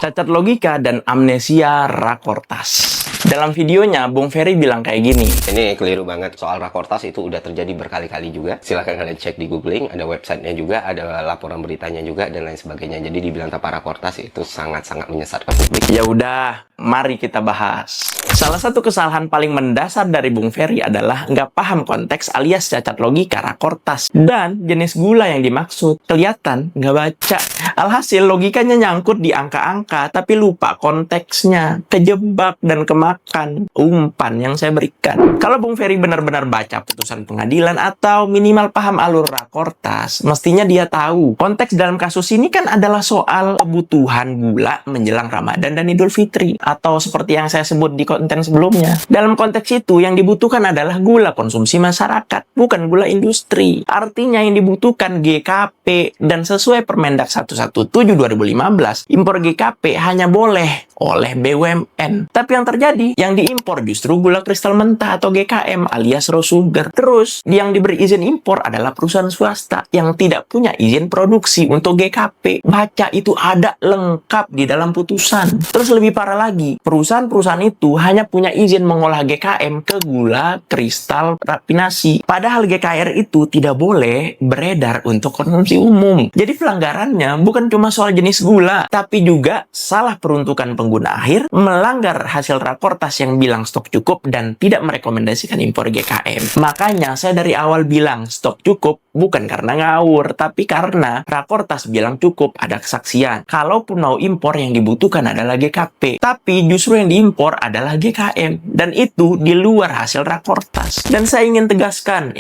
cacat logika, dan amnesia Rakortas. Dalam videonya, Bung Ferry bilang kayak gini. Ini keliru banget. Soal Rakortas itu udah terjadi berkali-kali juga. Silahkan kalian cek di googling, ada websitenya juga, ada laporan beritanya juga, dan lain sebagainya. Jadi dibilang tanpa Rakortas itu sangat-sangat menyesatkan publik. Ya udah, mari kita bahas. Salah satu kesalahan paling mendasar dari Bung Ferry adalah nggak paham konteks alias cacat logika Rakortas dan jenis gula yang dimaksud. Kelihatan nggak baca. Alhasil logikanya nyangkut di angka-angka tapi lupa konteksnya. Kejebak dan kemakan umpan yang saya berikan. Kalau Bung Ferry benar-benar baca putusan pengadilan atau minimal paham alur Rakortas, mestinya dia tahu konteks dalam kasus ini kan adalah soal kebutuhan gula menjelang Ramadan dan Idul Fitri, atau seperti yang saya sebut di konten sebelumnya. Dalam konteks itu yang dibutuhkan adalah gula konsumsi masyarakat, bukan gula industri. Artinya yang dibutuhkan GKP, dan sesuai Permendak 117 2015, impor GKP hanya boleh oleh BUMN. Tapi yang terjadi, yang diimpor justru gula kristal mentah atau GKM alias raw sugar. Terus, yang diberi izin impor adalah perusahaan swasta yang tidak punya izin produksi untuk GKP. Baca, itu ada lengkap di dalam putusan. Terus lebih parah lagi, perusahaan-perusahaan itu hanya punya izin mengolah GKM ke gula kristal rafinasi. Padahal GKR itu tidak boleh beredar untuk konsumsi umum. Jadi pelanggarannya bukan cuma soal jenis gula, tapi juga salah peruntukan pengguna akhir, melanggar hasil Rakortas yang bilang stok cukup dan tidak merekomendasikan impor GKM. Makanya saya dari awal bilang stok cukup bukan karena ngawur, tapi karena Rakortas bilang cukup, ada kesaksian. Kalaupun mau impor yang dibutuhkan adalah GKP, tapi justru yang diimpor adalah GKM, dan itu di luar hasil Rakortas. Dan saya ingin tegaskan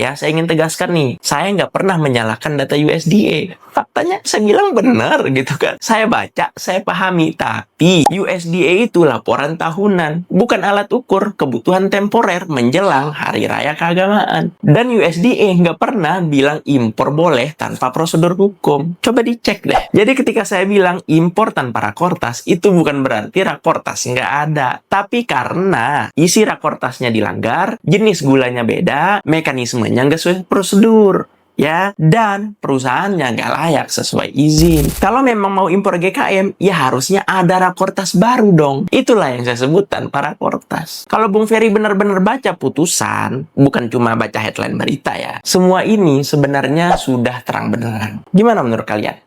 nih, saya nggak pernah menyalahkan data USDA. Faktanya saya bilang benar gitu kan. Saya baca, saya pahami, tapi USDA itu laporan tahunan, bukan alat ukur kebutuhan temporer menjelang hari raya keagamaan. Dan USDA nggak pernah bilang impor boleh tanpa prosedur hukum. Coba dicek deh. Jadi ketika saya bilang impor tanpa Rakortas, itu bukan berarti Rakortas nggak ada. Tapi karena isi Rakortasnya dilanggar, jenis gulanya beda, mekanismenya nggak sesuai prosedur, ya, dan perusahaannya nggak layak sesuai izin. Kalau memang mau impor GKM, ya harusnya ada Rakortas baru dong. Itulah yang saya sebut tanpa Rakortas. Kalau Bung Ferry benar-benar baca putusan, bukan cuma baca headline berita ya, semua ini sebenarnya sudah terang benerang. Gimana menurut kalian?